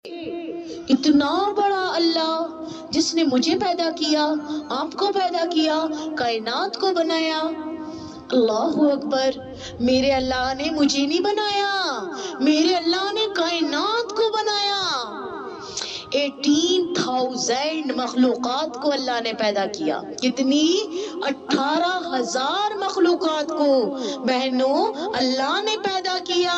اتنا بڑا اللہ جس نے مجھے پیدا کیا، آپ کو پیدا کیا، کائنات کو بنایا۔ اللہ اکبر، میرے اللہ نے مجھے نہیں بنایا، میرے اللہ نے کائنات کو بنایا۔ 18,000 مخلوقات کو اللہ نے پیدا کیا۔ کتنی؟ 18,000 مخلوقات کو بہنوں اللہ نے پیدا کیا۔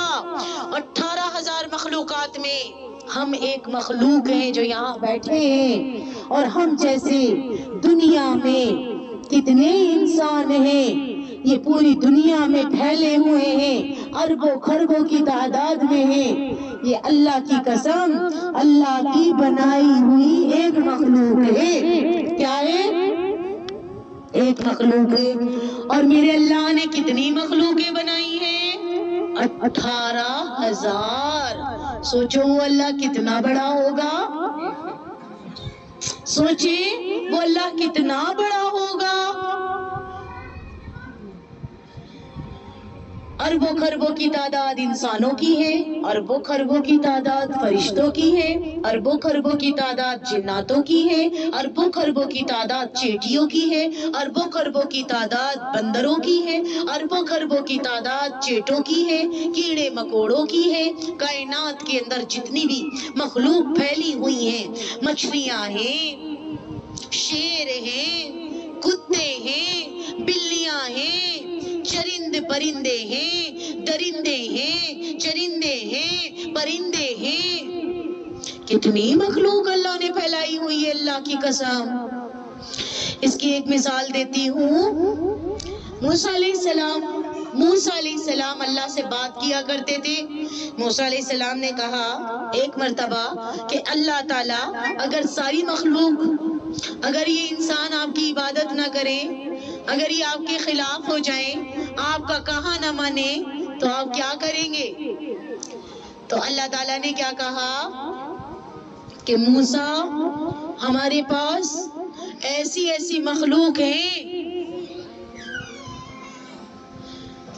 18,000 مخلوقات میں ہم ایک مخلوق ہیں جو یہاں بیٹھے ہیں، اور ہم جیسے دنیا میں کتنے انسان ہیں، یہ پوری دنیا میں پھیلے ہوئے ہیں، اربوں خربوں کی تعداد میں ہیں۔ یہ اللہ کی قسم، اللہ کی بنائی ہوئی ایک مخلوق ہے۔ کیا ہے؟ ایک مخلوق ہے۔ اور میرے اللہ نے کتنی مخلوقیں بنائی ہیں؟ 18,000۔ سوچو وہ اللہ کتنا بڑا ہوگا، سوچیں وہ اللہ کتنا بڑا ہوگا۔ اربوں خربوں کی تعداد انسانوں کی ہے، اربوں خربوں کی تعداد فرشتوں کی ہے، اربوں خربوں کی تعداد جناتوں کی ہے، اربوں خربوں کی تعداد چیٹیوں کی ہے، اربوں خربوں کی تعداد بندروں کی ہے، اربوں خربوں کی تعداد چیٹوں کی ہے، کیڑے مکوڑوں کی ہے۔ کائنات کے اندر جتنی بھی مخلوق پھیلی ہوئی ہیں، مچھلیاں ہیں، شیر ہیں، کتے ہیں، بلیاں ہیں، چرند پرندے ہیں، درندے ہیں، چرندے ہیں، پرندے ہیں، کتنی مخلوق اللہ نے پھیلائی ہوئی ہے، اللہ کی قسم۔ اس کی ایک مثال دیتی ہوں۔ موسیٰ علیہ السلام اللہ سے بات کیا کرتے تھے۔ موسیٰ علیہ السلام نے کہا ایک مرتبہ کہ اللہ تعالیٰ اگر ساری مخلوق، اگر یہ انسان آپ کی عبادت نہ کریں، اگر یہ آپ کے خلاف ہو جائیں، آپ کا کہا نہ مانے، تو آپ کیا کریں گے؟ تو اللہ تعالیٰ نے کیا کہا کہ موسیٰ ہمارے پاس ایسی ایسی مخلوق ہیں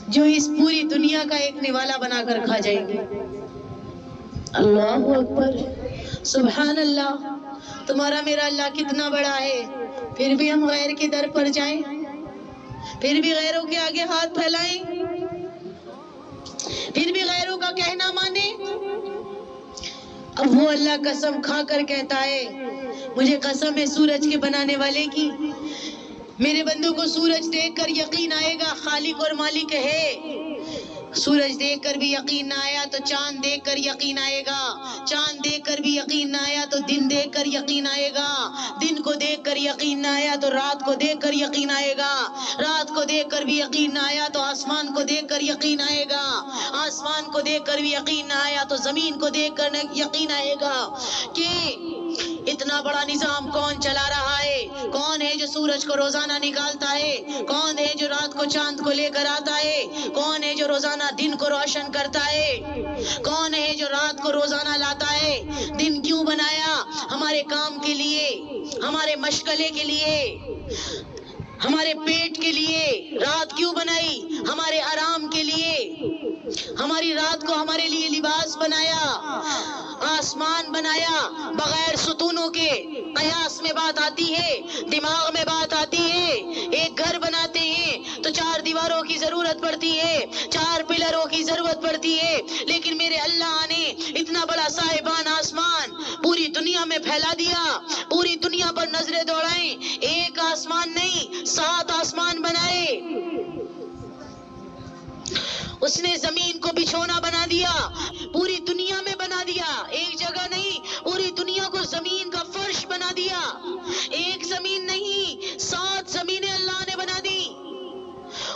جو اس پوری دنیا کا ایک نوالا بنا کر کھا جائیں گے۔ اللہ اکبر، سبحان اللہ۔ تمہارا میرا اللہ کتنا بڑا ہے، پھر بھی ہم غیر کے در پر جائیں، پھر بھی غیروں کے آگے ہاتھ پھیلائیں، پھر بھی غیروں کا کہنا مانیں۔ اب وہ اللہ قسم کھا کر کہتا ہے، مجھے قسم ہے سورج کے بنانے والے کی، میرے بندوں کو سورج دیکھ کر یقین آئے گا خالق اور مالک ہے۔ سورج دیکھ کر بھی یقین نہ آیا تو چاند دیکھ کر یقین آئے گا، چاند دیکھ کر بھی یقین نہ آیا تو دن دیکھ کر یقین آئے گا، دن کو دیکھ کر یقین نہ آیا تو رات کو دیکھ کر یقین آئے گا، رات کو دیکھ کر بھی یقین نہ آیا تو آسمان کو دیکھ کر یقین آئے گا، آسمان کو دیکھ کر بھی یقین نہ آیا تو زمین کو دیکھ کر یقین آئے گا کہ اتنا بڑا نظام کون چلا رہا ہے، کون ہے جو سورج کو روزانہ نکالتا ہے، کون ہے جو رات کو چاند کو لے کر آتا ہے، کون ہے جو روزانہ دن کو روشن کرتا ہے، کون ہے جو رات کو روزانہ لاتا ہے۔ دن کیوں بنایا؟ ہمارے کام کے لیے، ہمارے مشغلے کے لیے، ہمارے پیٹ کے لیے۔ رات کیوں بنائی؟ ہمارے آرام کے لیے۔ ہماری رات کو ہمارے لیے لباس بنایا، آسمان بنایا بغیر ستونوں کے۔ قیاس میں بات آتی ہے، دماغ میں بات آتی ہے۔ ایک گھر بناتے ہیں تو 4 دیواروں کی ضرورت پڑتی ہے، 4 پلروں کی ضرورت پڑتی ہے، لیکن میرے اللہ نے اتنا بڑا صاحبان آسمان پوری دنیا میں پھیلا دیا۔ پوری دنیا پر نظریں دوڑائیں، ایک آسمان نہیں 7 آسمان بنائے۔ اس نے زمین کو بچھونا بنا دیا، پوری دنیا میں بنا دیا، ایک جگہ نہیں، پوری دنیا کو زمین کا فرش بنا دیا۔ ایک زمین نہیں 7 زمینیں اللہ نے بنا دی۔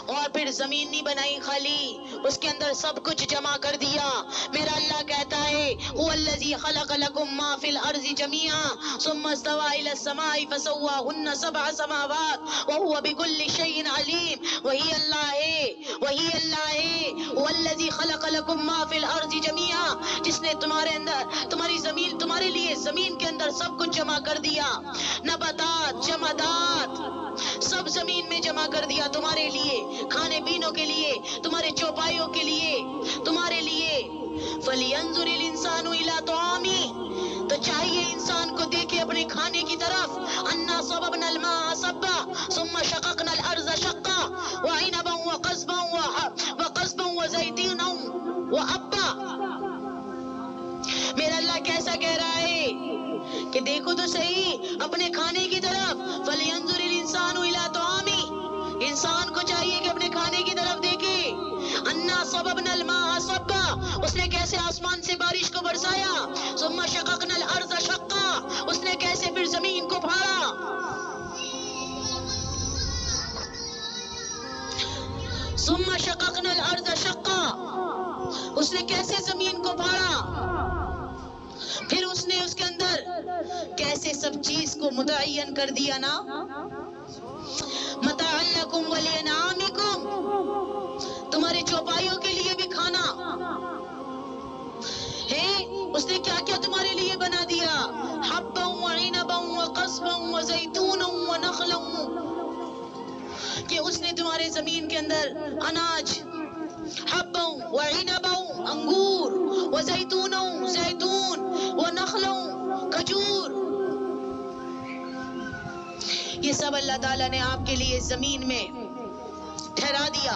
اور پھر زمین نہیں بنائی خالی، اس کے اندر سب کچھ جمع کر دیا۔ میرا اللہ کہتا ہے هو الذی خلق لکم ما فی الارض جمیعا ثم استوى الى السماء فسواهن 7 سماوات وهو بكل شیء علیم۔ وہی اللہ ہے، وہی اللہ ہے، هو الذی خلق لکم ما فی الارض جمیعا، جس نے تمہارے اندر، تمہاری زمین، تمہارے لیے زمین کے اندر سب کچھ جمع کر دیا۔ نباتات، جمادات سب زمین میں جمع کر دیا تمہارے لیے، کھانے پینوں کے لیے، تمہارے چوپایوں کے لیے، تمہارے لیے۔ فَلْيَنْظُرِ الْإِنسَانُ إِلَىٰ طَعَامِهِ، تو چاہیے انسان کو دیکھے اپنے کھانے کی طرف. اَنَّا صَبَبْنَا الْمَاءَ صَبًّا ثُمَّ شَقَقْنَا الْأَرْضَ شَقًّا وَعِنَبًا وَقَضْبًا وَزَيْتُونًا وَأَبًّا. میرا اللہ کیسا کہہ رہا ہے کہ دیکھو تو صحیح اپنے کھانے کی طرف. فَلْيَنْظُرِ الْإِنسَانُ إِلَىٰ طَعَامِهِ، انسان کو چاہیے کہ اپنے کھانے کی طرف دیکھے. اَنَّا صَبَبْنَا الْمَاءَ صَبًّا، اس نے کیسے آسمان سے بارش کو برسایا. ثُمَّ شَقَقْنَا الْأَرْضَ شَقًّا، اس نے کیسے پھر زمین کو پھاڑا. ثُمَّ شَقَقْنَا الْأَرْضَ شَقًّا، اس نے کیسے زمین کو پھاڑا. پھر اس نے اس کے اندر کیسے سب چیز کو متعین کر دیا نا. مَتَاعًا لَكُمْ وَلِأَنْعَامِكُمْ، تمہارے چوپایوں کے لیے بھی کھانا ہے. اس نے کیا کیا تمہارے لیے بنا دیا. حَبًّا وَعِنَبًا وَقَضْبًا وَزَيْتُونًا وَنَخْلًا، کہ اس نے تمہارے زمین کے اندر اناج، حَبًّا وَعِنَبًا انگور، وَزَيْتُونًا زیتون، وَنَخْلًا کھجور. یہ سب اللہ تعالیٰ نے آپ کے لیے زمین میں ٹھہرا دیا.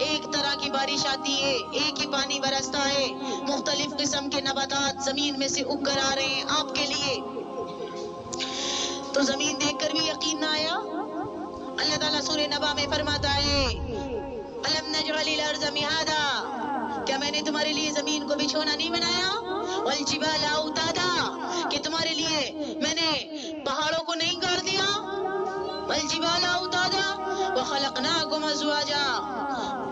ایک طرح کی بارش آتی ہے، ایک ہی پانی برستا ہے، مختلف قسم کے نباتات زمین میں سے اگ کر آ رہے ہیں آپ کے لیے. تو زمین دیکھ کر بھی یقین نہ آیا. اللہ تعالیٰ سورہ نبا میں فرماتا ہے أَلَمْ نَجْعَلِ الْأَرْضَ مِهَادًا، کیا میں نے تمہارے لیے زمین کو بچھونا نہیں بنایا. وَالْجِبَالَ أَوْتَادًا، کہ تمہارے لیے میں نے پہاڑوں کو نہیں گاڑ دیا. وَالْجِبَالَ أَوْتَادًا وَخَلَقْنَاكُمْ أَزْوَاجًا،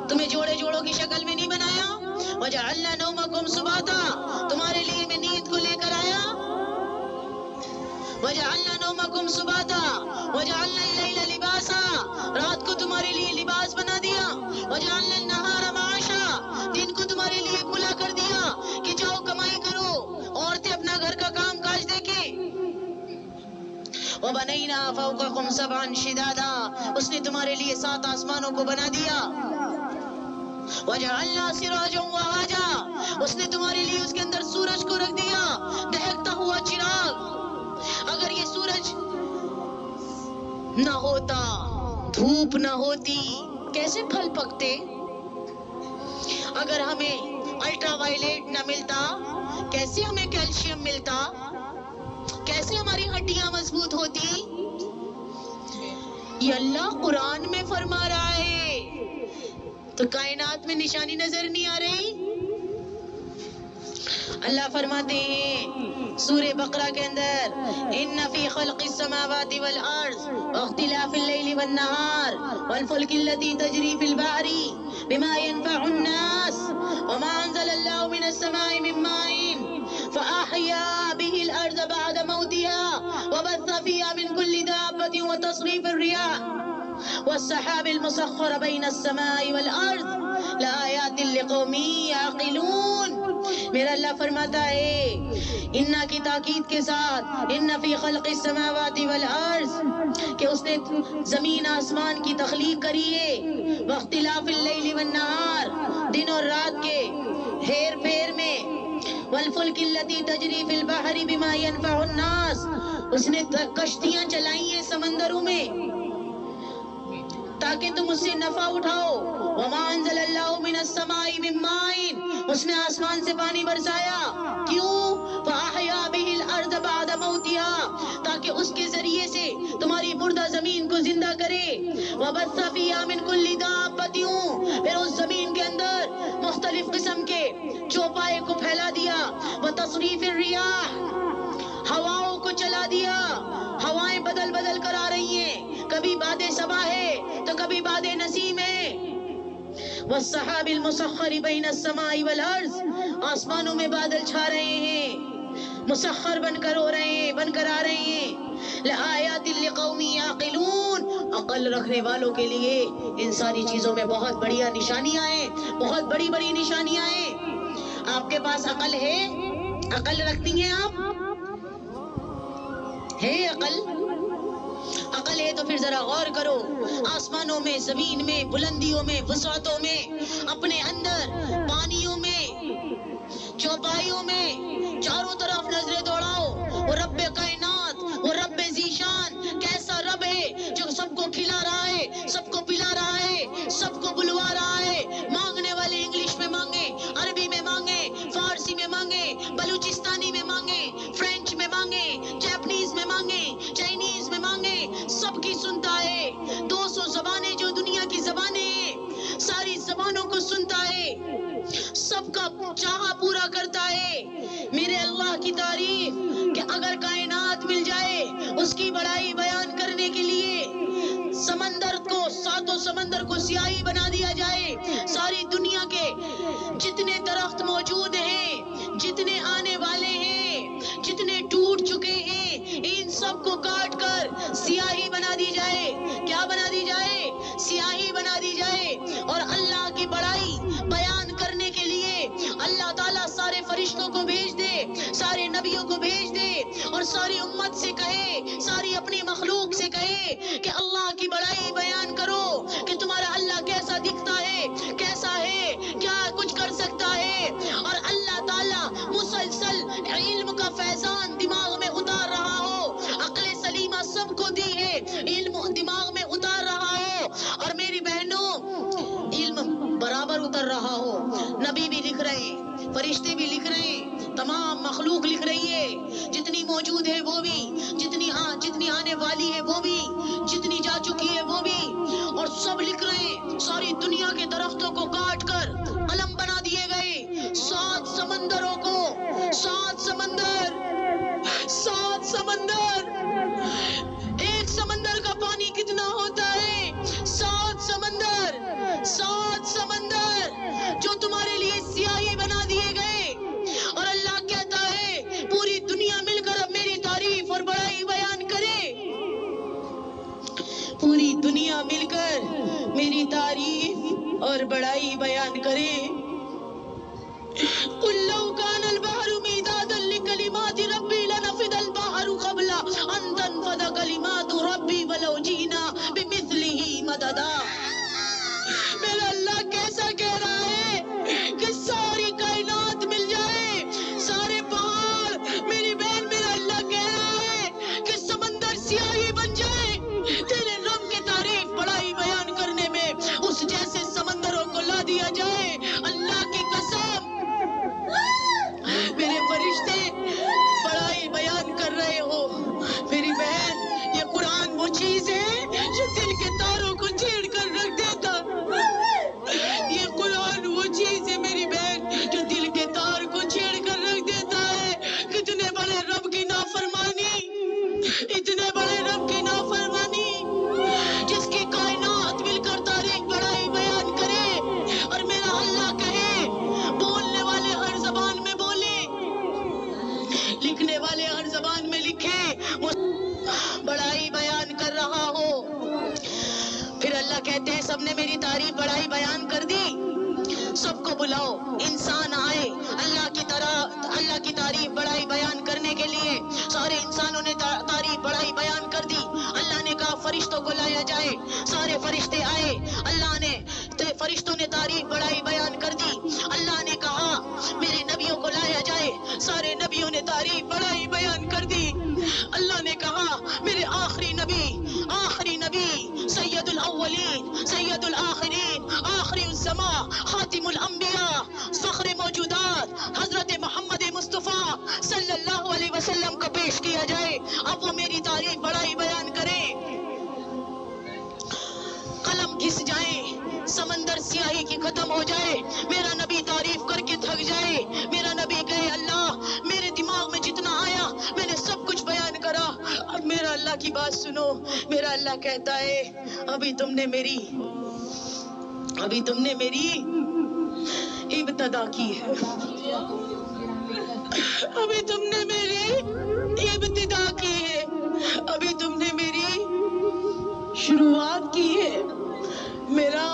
تمہیں جوڑے جوڑوں کی شکل میں نہیں بنایا. وَجَعَلْنَا نَوْمَكُمْ سُبَاتًا، تمہارے لیے میں نیند کو لے کر آیا. وَجَعَلْنَا نَوْمَكُمْ سُبَاتًا وَجَعَلْنَا اللَّيْلَ لِبَاسًا، رات کو تمہارے لیے لباس بنا دیا. وَجَعَلْنَا النَّهَارَ مَعَاشًا، دن کو تمہارے لیے کھلا کر دیا کہ جاؤ کمائی کرو، عورتیں اپنا گھر کا کام کاج دیکھیں. وَبَنَيْنَا فَوْقَكُمْ سَبْعًا شِدَادًا، اس نے تمہارے لیے 7 آسمانوں کو بنا دیا. وَجَعَلْنَا سِرَاجًا وَهَاجًا، اس نے تمہارے لیے اس کے اندر سورج کو رکھ دیا، دہکتا ہوا چراغ. اگر یہ سورج نہ ہوتا، دھوپ نہ ہوتی، کیسے پھل پکتے. اگر ہمیں الٹرا وائلیٹ نہ ملتا، کیسے ہمیں کیلشیم ملتا، کیسے ہماری ہڈیاں مضبوط ہوتی. یہ اللہ قرآن میں فرما رہا ہے، تو کائنات میں نشانی نظر نہیں آ رہی. اللہ فرماتے ہیں سورہ بقرہ کے اندر ان فی خلق السماوات والارض واختلاف اللیل والنہار والفلک التي تجری فی البحر بما ينفع الناس وما انزل اللہ من السماء من ماء فأحیا به الارض بعد موتها وبث فيها من كل دابة وتصريف الرياح والسحاب المسخر بين السماء والارض لآیات لقوم یعقلون. میرا اللہ فرماتا ہے انا کی تاکید کے ساتھ ان فی خلق السماوات والارض، کہ اس نے زمین آسمان کی تخلیق کری ہے. واختلاف اللیل والنہار، دن اور رات کے ہیر پھیر میں. والفلک التي تجری فی البحر بما ينفع الناس، اس نے کشتیاں چلائی ہیں سمندروں میں تاکہ تم اس سے نفع اٹھاؤ. وما انزل اللہ من السماء من ماء، اس نے آسمان سے پانی برسایا. کیوں؟ فاحیا به الارض بعد موتها، تاکہ اس کے ذریعے سے تمہاری مردہ زمین کو زندہ کرے. وبث فيها من كل دابة، پھر اس زمین کے اندر مختلف قسم کے چوپائے کو پھیلا دیا. وتصریف الریاح، ہواؤں کو چلا دیا. ہوائیں بدل بدل کر آ رہی ہیں، کبھی باد صبا ہے تو کبھی باد نسیم ہے. والسحاب المسخر بین السماء والارض، آسمانوں میں بادل چھا رہے ہیں، مسخر بن کر ہو رہے ہیں، بن کر آ رہے ہیں. لآیات لقوم یعقلون، عقل رکھنے والوں کے لیے ان ساری چیزوں میں بہت بڑی نشانیاں ہیں، بہت بڑی بڑی نشانیاں ہیں. آپ کے پاس عقل ہے؟ عقل رکھتی ہیں آپ؟ ہے عقل؟ عقل ہے تو پھر ذرا غور کرو. آسمانوں میں، زمین میں، بلندیوں میں، وسعتوں میں، اپنے اندر پانیوں میں، تو بھائیوں میں چاروں طرف نظریں دوڑاؤ. وہ رب کائنات، وہ رب ذیشان کیسا رب ہے جو سب کو کھلا رہا ہے، سب کو پلا رہا ہے، سب کو بلوا رہا ہے. مانگنے والے انگلش میں مانگے، عربی میں مانگے، فارسی میں مانگے، بلوچستانی میں مانگے، فرینچ میں مانگے، جاپنیز میں مانگے، چائنیز میں مانگے، سب کی سنتا ہے. 200 زبانیں جو دنیا کی زبانیں ہیں، ساری زبانوں کو سنتا ہے، سب کا چاہا پورا کرتا ہے. میرے اللہ کی تعریف کہ اگر کائنات مل جائے اس کی بڑائی بیان کرنے کے لیے، سمندر کو، ساتوں سمندر کو سیاہی بنا دیا جائے، ساری دنیا کے جتنے درخت موجود ہیں، جتنے آنے والے ہیں، جتنے ٹوٹ چکے ہیں، ان سب کو کاٹ کر سیاہی بنا دی جائے. کیا بنا دی جائے؟ سیاہی بنا دی جائے. اور اللہ کی بڑائی بیان کرنے کے لیے اللہ تعالیٰ سارے فرشتوں کو بھیج دے، سارے نبیوں کو بھیج دے، اور ساری امت سے کہے، ساری اپنی مخلوق سے کہے کہ اللہ کی بڑائی بیان کرو کہ تمہارا اللہ کیسا دکھتا ہے، کیسا ہے، کیا کچھ کر سکتا ہے. اور اللہ تعالیٰ مسلسل علم کا فیضان دماغ میں اتار رہا ہو، عقل سلیمہ سب کو دی ہے، علم دماغ میں اتار رہا ہو. اور میری بہنوں، علم برابر اتر رہا ہو. نبی بھی لکھ رہے ہیں، فرشتے بھی لکھ رہے ہیں، تمام مخلوق لکھ رہی ہے، جتنی موجود ہے وہ بھی، جتنی آنے والی ہے وہ بھی، جتنی جا چکی ہے وہ بھی، اور سب لکھ رہے ہیں. ساری دنیا کے درختوں کو کاٹ کر قلم بنا دیے گئے. 7 سمندروں کو، 7 سمندر، 7 سمندر، ایک سمندر کا پانی کتنا ہوتا ہے؟ 7 سمندر، 7 سمندر جو تمہارے لیے سیاہی بنا دیے گئے. اور اللہ کہتا ہے پوری دنیا مل کر اب میری تعریف اور بڑائی بیان کرے. پوری دنیا مل کر میری تعریف اور بڑائی بیان کرے. قُلْ لَوْ كَانَ الْبَحْرُ مِدَادًا لِكَلِمَاتِ رَبِّي لَنَفِدَ الْبَحْرُ قَبْلَ أَن تَنفَدَ كَلِمَاتُ رَبِّي وَلَوْ جِئْنَا بِمِثْلِهِ مَدَدًا. میرا اللہ کیسا کہہ رہا ہے کہ ساری کائنات مل جائے، سارے پہاڑ، میری بہن، میرا اللہ کہہ رہا ہے کہ سمندر سیاہی بن جائے، تیرے رب کی تعریف بڑائی بیان کرنے میں اس جیسے سمندروں کو لا دیا جائے. اللہ کی قسم، میرے فرشتے بڑائی بیان کر رہے ہو. میری بہن، یہ قرآن وہ چیز ہے جو دل کے تاروں کو چھیڑ کر رکھ دیتا. یہ قرآن وہ چیز ہے میری بہن جو دل کے تار کو چھیڑ کر رکھ دیتا ہے. کتنے بڑے رب کی نافرمانی، اتنے بڑے رب کی نافرمانی، جس کی کائنات مل کر تاریخ بڑائی بیان کرے. اور میرا اللہ کہے بولنے والے ہر زبان میں بولے، لکھنے والے ہر زبان میں لکھے، وہ بڑائی بیان کر رہا ہو. پھر اللہ کہتے ہیں سب نے میری تعریف بڑائی بیان کر دی، سب کو بلاؤ، انسان آئے اللہ کی تعریف بڑائی بیان کرنے کے لیے. سارے انسانوں نے تعریف بڑائی بیان کر دی. اللہ نے کہا فرشتوں کو لایا جائے، سارے فرشتے آئے. اللہ نے فرشتوں نے تعریف بڑائی بیان کر دی. اللہ نے کہا میرے نبیوں کو لایا جائے، سارے نبیوں نے تعریف بڑائی بیان کر دی. اللہ نے کہا میرے آخری نبی سید الاولین سید الآخرین آخری الزمان خاتم الانبیاء فخر موجودات حضرت محمد مصطفیٰ صلی اللہ علیہ وسلم کو پیش کیا جائے. اب وہ میری تعریف بڑائی بیان کریں. قلم گھس جائیں، سمندر سیاہی کی ختم ہو جائے، میرا نبی تعریف کر کے تھک جائے. میرا نبی کہے اللہ میرے دماغ میں جتنا آیا میں نے سب کچھ بیان کرا. اب میرا اللہ کی بات سنو. میرا اللہ کہتا ہے ابھی تم نے میری ابتدا کی ہے، ابھی تم نے میری ابتدا کی ہے، ابھی تم نے میری شروعات کی ہے. میرا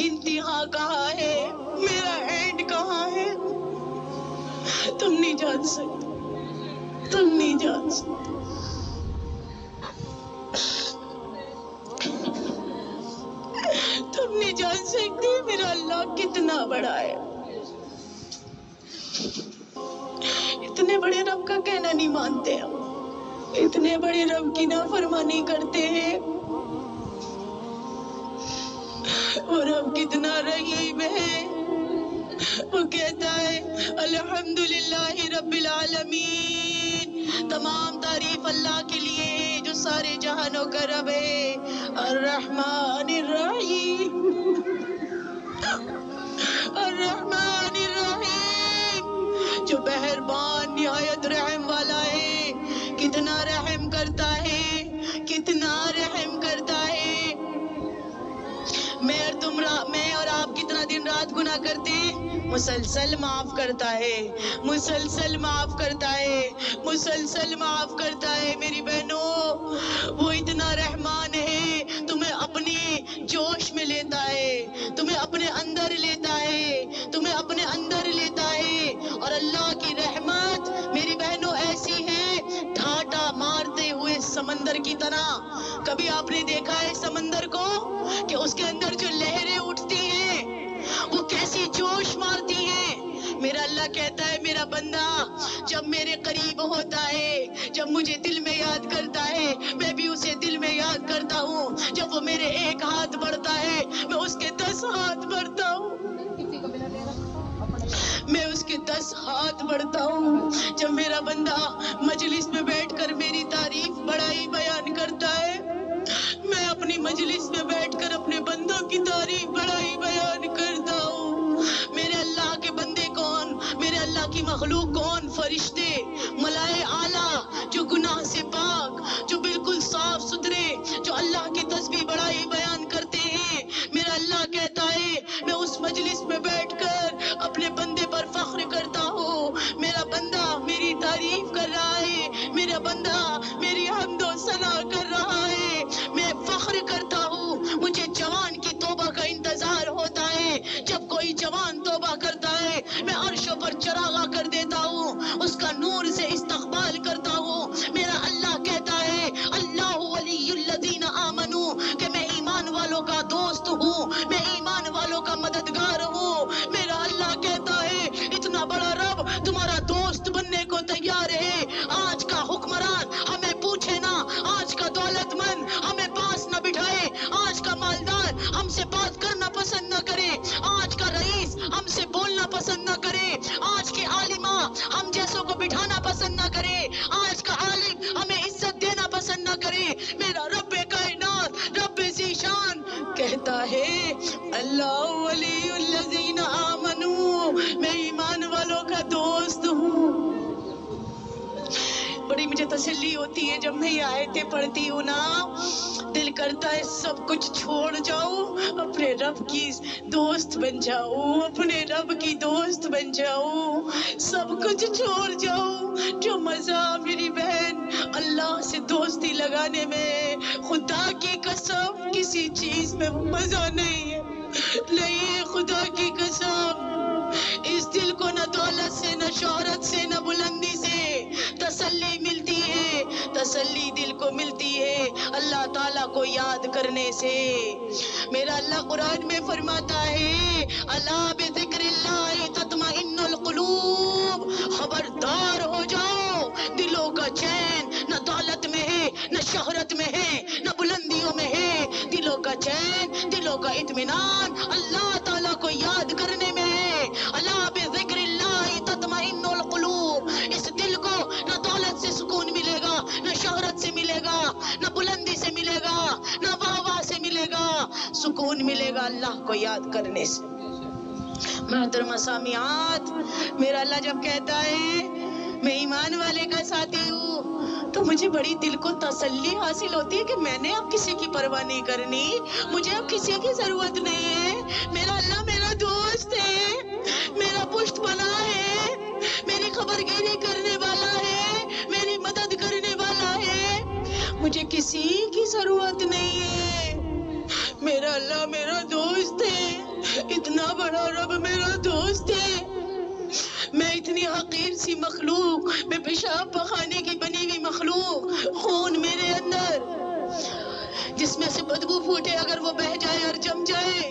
انتہا کہاں ہے، میرا اینڈ کہاں ہے، تم نہیں جان سکتے، تم نہیں جان سکتے. تم نہیں جان سکتے میرا اللہ کتنا بڑا ہے. اتنے بڑے رب کا کہنا نہیں مانتے ہم، اتنے بڑے رب کی نافرمانی کرتے ہیں. اور رب کتنا رحیم ہے، وہ کہتا ہے الحمدللہ رب العالمین، تمام تعریف اللہ کے لیے ہے جو سارے جہانوں کا رب ہے. الرحمن الرحیم، الرحمن الرحیم، جو مہربان نہایت رحم والا ہے. کتنا رحم کرتا ہے، کتنا رحم کرتا ہے. میں اور آپ کتنا دن رات گناہ کرتے ہیں، مسلسل معاف کرتا ہے، مسلسل معاف کرتا ہے، مسلسل معاف کرتا ہے. میری بہنوں، وہ اتنا رحمان ہے، تمہیں اپنے جوش میں لیتا ہے، تمہیں اپنے اندر لیتا ہے، تمہیں اپنے اندر لیتا ہے. اور اللہ کی رحمت میری بہنوں ایسی ہے، ڈھاٹا مارتے ہوئے سمندر کی طرح. کبھی آپ نے دیکھا ہے سمندر کو کہ اس کے اندر جو لہریں اٹھتی ہیں وہ کیسی جوش مارتی ہیں؟ میرا اللہ کہتا ہے میرا بندہ جب میرے قریب ہوتا ہے، جب مجھے دل میں یاد کرتا ہے، میں بھی اسے دل میں یاد کرتا ہوں. جب وہ میرے ایک ہاتھ بڑھتا ہے، میں اس کے 10 ہاتھ بڑھتا ہوں، میں اس کے 10 ہاتھ بڑھتا ہوں. جب میرا بندہ مجلس میں بیٹھ کر میری تعریف بڑائی بیان کرتا ہے، میں اپنی مجلس میں بیٹھ کر اپنے بندوں کی تعریف بڑائی بیان کرتا ہوں. میرے اللہ کے بندے کون، میرے اللہ کی مخلوق کون؟ فرشتے، ملائے اعلیٰ جو گناہ سے پاک، جو بالکل صاف ستھرے، جو اللہ کی تسبیح بڑائی بیان کرتے ہیں. میرا اللہ کہتا ہے میں اس مجلس میں بیٹھ کر اپنے بندے پر فخر کرتا ہوں. میرا بندہ میری تعریف کر رہا ہے، میرا بندہ میری حمد و ثنا کر رہا ہے. میں فخر کرتا ہوں. مجھے جوان کی توبہ کا انتظار ہوتا ہے. جب کوئی جوان توبہ کرتا ہے، میں عرشوں پر چراغاں کر دیتا ہوں، اس کا نور سے استقبال کرتا ہوں. میرا اللہ کہتا ہے اللہ ولی الذین آمنوا، کہ میں ایمان والوں کا دوست ہوں، میں ایمان والوں کا مددگار ہوں. میرا اللہ کہتا ہے اتنا بڑا رب تمہارا دوست بننے کو تیار ہے. آج کا حکمران ہمیں پوچھے نا، آج کا دولت مند ہمیں پاس نہ بٹھائے، آج کا مالدار ہم سے بات کرنا پسند نہ کرے، آج کا رئیس ہم سے بولنا پسند نہ کرے، آج کے عالمہ ہم جیسوں کو بٹھانا پسند نہ کرے، آج کا عالم ہمیں عزت دینا پسند نہ کرے. میرا رب کائنات، رب ذی شان کہتا ہے اللہ ولی الذین آمنوا، میں ایمان والوں کا دوست ہوں. بڑی مجھے تسلی ہوتی ہے جب میں یہ آیتیں پڑھتی ہوں نا، دل کرتا ہے سب کچھ چھوڑ جاؤں، اپنے رب کی دوست بن جاؤں، اپنے رب کی دوست بن جاؤں، سب کچھ چھوڑ جاؤں. جو مزہ میری بہن اللہ سے دوستی لگانے میں، خدا کی قسم کسی چیز میں مزہ نہیں ہے، نہیں ہے خدا کی قسم. اس دل کو نہ دولت سے، نہ شہرت سے، نہ بلندی سے تسلی ملتی ہے. تسلی دل کو ملتی ہے اللہ تعالیٰ کو یاد کرنے سے. میرا اللہ قرآن میں فرماتا ہے الا بذکر اللہ تطمئن القلوب، خبردار ہو جاؤ، دلوں کا چین نہ دولت میں ہے، نہ شہرت میں ہے، نہ بلندیوں میں ہے. دلوں کا چین، دلوں کا اطمینان اللہ تعالیٰ کو یاد کرنے میں ہے. الا بذکر اللہ تطمئن القلوب، اس دل کو نہ دولت سے سکون ملے گا، نہ شہرت سے ملے گا، نہ بلندی سے ملے گا، نہ واہ سے ملے گا. سکون ملے گا اللہ کو یاد کرنے سے. محترمہ سامعات، میرا اللہ جب کہتا ہے میں ایمان والے کا ساتھی ہوں، تو مجھے بڑی دل کو تسلی حاصل ہوتی ہے کہ میں نے اب کسی کی پرواہ نہیں کرنی، مجھے اب کسی کی ضرورت نہیں ہے. میرا اللہ میرا دوست ہے، میرا پشت بنا ہے، میری خبرگیری کرنے والا ہے، میری مدد کرنے والا ہے، مجھے کسی کی ضرورت نہیں ہے. میرا اللہ میرا دوست ہے، اتنا بڑا رب میرا دوست ہے. میں اتنی حقیر سی مخلوق، میں پیشاب پخانے کی بنی ہوئی مخلوق، خون میرے اندر جس میں سے بدبو پھوٹے اگر وہ بہہ جائے اور جم جائے،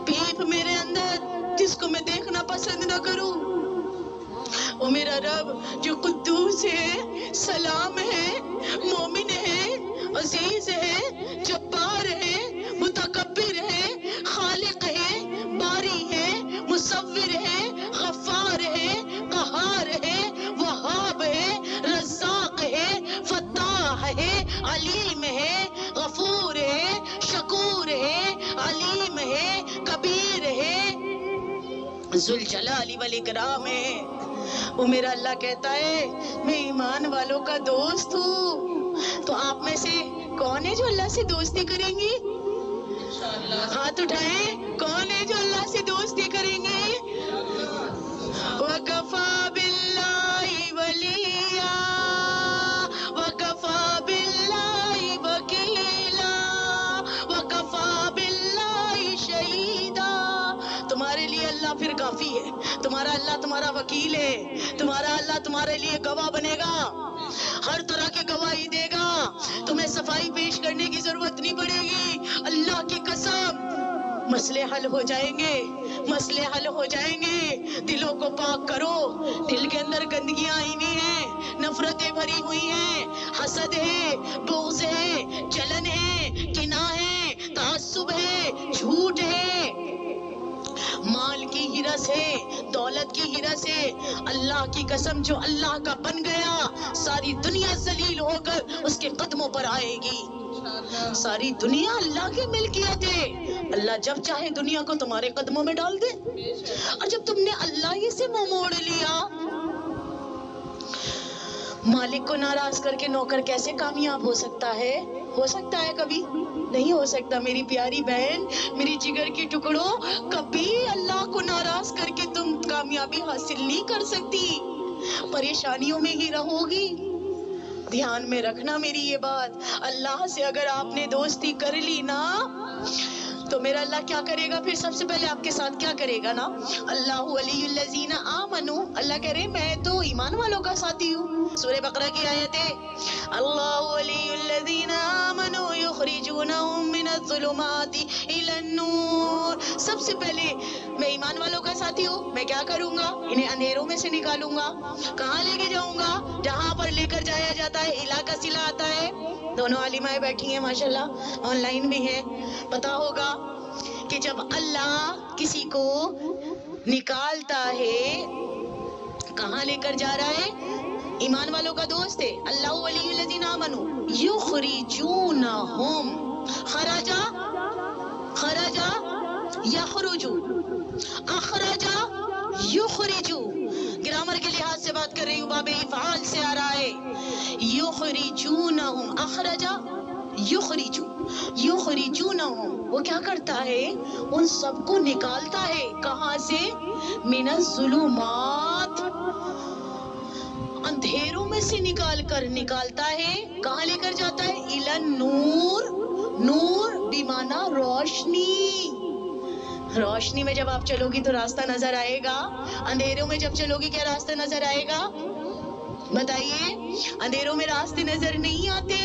پیپ میرے اندر جس کو میں دیکھنا پسند نہ کروں، او میرا رب جو قدوس ہے، سلام ہے، مومن ہے، عزیز ہے، جبار ہے، متکبر ہے، خالق ہے، باری ہے، مصور ہے، غفار ہے، قہار ہے، وہاب ہے، رزاق ہے، فتاح ہے، علیم ہے، غفور ہے، شکور ہے، علیم ہے، کبیر ہے، ذوالجلال والاکرام ہے۔ وہ میرا اللہ کہتا ہے میں ایمان والوں کا دوست ہوں۔ تو آپ میں سے کون ہے جو اللہ سے دوستی کریں گی؟ ہاتھ اٹھائیں، کون ہے جو اللہ سے دوستی کریں گے؟ وَكَفَى بِاللَّهِ وَلِيًّا وَكَفَى بِاللَّهِ وَكِيلًا وَكَفَى بِاللَّهِ شَهِيدًا۔ تمہارے لیے اللہ پھر کافی ہے، تمہارا اللہ تمہارا وکیل ہے، تمہارا اللہ تمہارے لیے گواہ بنے گا، ہر طرح کی گواہی دے گا، تمہیں صفائی پیش کرنے کی ضرورت نہیں پڑے گی۔ اللہ کی قسم مسئلے حل ہو جائیں گے، مسئلے حل ہو جائیں گے۔ دلوں کو پاک کرو، دل کے اندر گندگیاں آئی ہوئی ہیں، نفرتیں بھری ہوئی ہیں، حسد ہے، بغض ہے، جلن ہے، کینہ ہے، تعصب ہے، جھوٹ ہے، مال کی ہرس ہے، دولت کی ہرس ہے۔ اللہ کی قسم جو اللہ کا بن گیا ساری دنیا ذلیل ہو کر اس کے قدموں پر آئے گی۔ ساری دنیا اللہ کی ملکیت ہے، اللہ جب چاہے دنیا کو تمہارے قدموں میں ڈال دے۔ اور جب تم نے اللہ ہی سے منہ موڑ لیا، مالک کو ناراض کر کے نوکر کیسے کامیاب ہو سکتا ہے؟ ہو سکتا ہے کبھی؟ نہیں ہو سکتا۔ میری پیاری بہن، میری جگر کی ٹکڑوں، کبھی اللہ کو ناراض کر کے تم کامیابی حاصل نہیں کر سکتی، پریشانیوں میں ہی رہو گی۔ دھیان میں رکھنا میری یہ بات، اللہ سے اگر آپ نے دوستی کر لی نا تو میرا اللہ کیا کرے گا؟ پھر سب سے پہلے آپ کے ساتھ کیا کرے گا نا؟ اللہ ولی الذین آمنوا، اللہ کہہ رہے میں تو ایمان والوں کا ساتھی ہوں۔ سورہ بقرہ کی آیت ہے اللہ ولی الذین آمنوا یخرجونہم من الظلمات الی النور۔ سب سے پہلے میں ایمان والوں کا ساتھی ہوں، میں کیا کروں گا؟ انہیں اندھیروں میں سے نکالوں گا۔ کہاں لے کے جاؤں گا؟ جہاں پر لے کر جایا جاتا ہے، الہ کا صلہ آتا ہے۔ دونوں عالمائیں بیٹھی ہیں ماشاءاللہ، آن لائن بھی ہیں۔ پتا ہوگا کہ جب اللہ کسی کو نکالتا ہے کہاں لے کر جا رہا ہے؟ ایمان والوں کا دوست ہے۔ اللہ ولی الذین آمنوا یخرجونہم، خرجا خرجا یخرجو، اخرجا یخرجو، گرامر کے لحاظ سے بات کر رہی ہوں، باب افعال سے آ رہا ہے۔ یخرجونہم، اخرجا یخرجو، یخرجونہم، وہ کیا کرتا ہے؟ ان سب کو نکالتا ہے، کہاں سے؟ من الظلمات، اندھیروں میں سے نکالتا ہے۔ کہاں لے کر جاتا ہے؟ الی النور، نور بمعنی روشنی۔ روشنی میں جب آپ چلو گی تو راستہ نظر آئے گا، اندھیروں میں جب چلو گی کیا راستہ نظر آئے گا؟ بتائیے، اندھیروں میں راستے نظر نہیں آتے،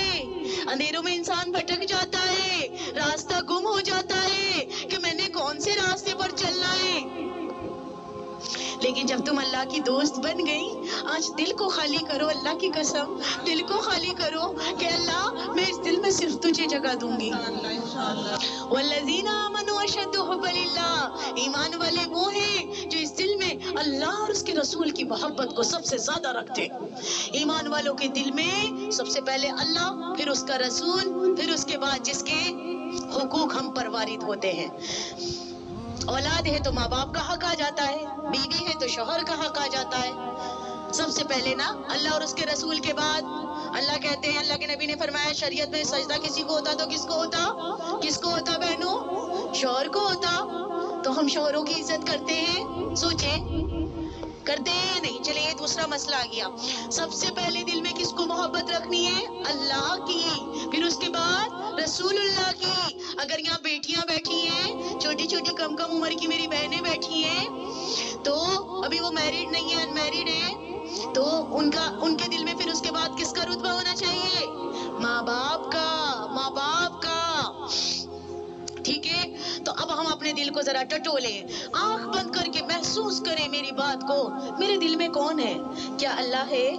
اندھیروں میں انسان بھٹک جاتا ہے، راستہ گم ہو جاتا ہے کہ میں نے کون سے راستے پر چلنا ہے۔ لیکن جب تم اللہ کی دوست بن گئی، آج دل کو خالی کرو، اللہ کی قسم دل کو خالی کرو کہ اللہ میں اس دل میں صرف تجھے جگہ دوں گی۔ والذین آمنوا اشد حبا للہ، ایمان والے وہ ہیں جو اس دل میں اللہ اور اس کے رسول کی محبت کو سب سے زیادہ رکھتے۔ ایمان والوں کے دل میں سب سے پہلے اللہ، پھر اس کا رسول، پھر اس کے بعد جس کے حقوق ہم پر وارد ہوتے ہیں۔ اولاد ہے تو ماں باپ کا حق آ جاتا ہے، بیوی ہے تو شوہر کا حق آ جاتا ہے۔ سب سے پہلے نا اللہ اور اس کے رسول کے بعد اللہ کہتے ہیں، اللہ کے نبی نے فرمایا شریعت میں سجدہ کسی کو ہوتا تو کس کو ہوتا؟ کس کو ہوتا بہنوں؟ شوہر کو ہوتا۔ تو ہم شوہروں کی عزت کرتے ہیں؟ سوچیں، کرتے ہیں نہیں؟ چلے یہ دوسرا مسئلہ آ گیا۔ سب سے پہلے دل میں کس کو محبت رکھنی ہے؟ اللہ کی، پھر اس کے بعد رسول اللہ کی۔ اگر یہاں بیٹیاں بیٹھی ہیں، چھوٹی چھوٹی کم کم عمر کی میری بہنیں بیٹھی ہیں، تو ابھی وہ میرڈ نہیں ہیں، ان میرڈ ہیں، تو ان کے دل میں پھر اس کے بعد کس کا رتبہ ہونا چاہیے؟ ماں باپ کا، ماں باپ کا۔ ٹھیک ہے، تو اب ہم اپنے دل کو ذرا ٹٹولیں، آنکھ بند کر کے محسوس کریں میری بات کو، میرے دل میں کون ہے؟ کیا اللہ ہے؟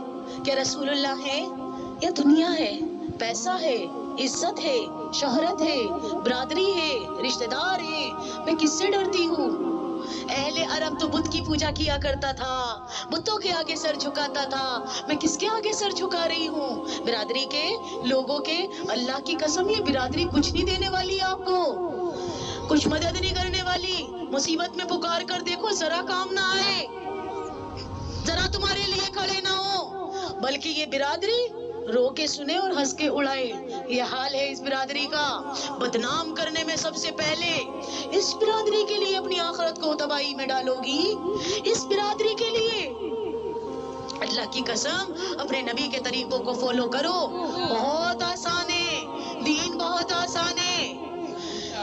کیا رسول اللہ ہے؟ یا دنیا ہے، پیسہ ہے، عزت ہے، شہرت ہے، برادری ہے، رشتہ دار ہے؟ میں کس سے ڈرتی ہوں؟ اہل عرب تو بت کی پوجا کیا کرتا تھا، بتوں کے آگے سر جھکاتا تھا، میں کس کے آگے سر جھکا رہی ہوں؟ برادری کے لوگوں کے؟ اللہ کی قسم یہ برادری کچھ نہیں دینے والی آپ کو، کچھ مدد نہیں کرنے والی۔ مصیبت میں پکار کر دیکھو، ذرا کام نہ آئے، ذرا تمہارے لیے کھڑے نہ ہو، بلکہ یہ برادری رو کے سنے اور ہنس کے اڑائے۔ یہ حال ہے اس برادری کا، بدنام کرنے میں سب سے پہلے اس برادری کے لیے اپنی آخرت کو تباہی میں ڈالو گی، اس برادری کے لیے۔ اللہ کی قسم اپنے نبی کے طریقوں کو فالو کرو، بہت آسان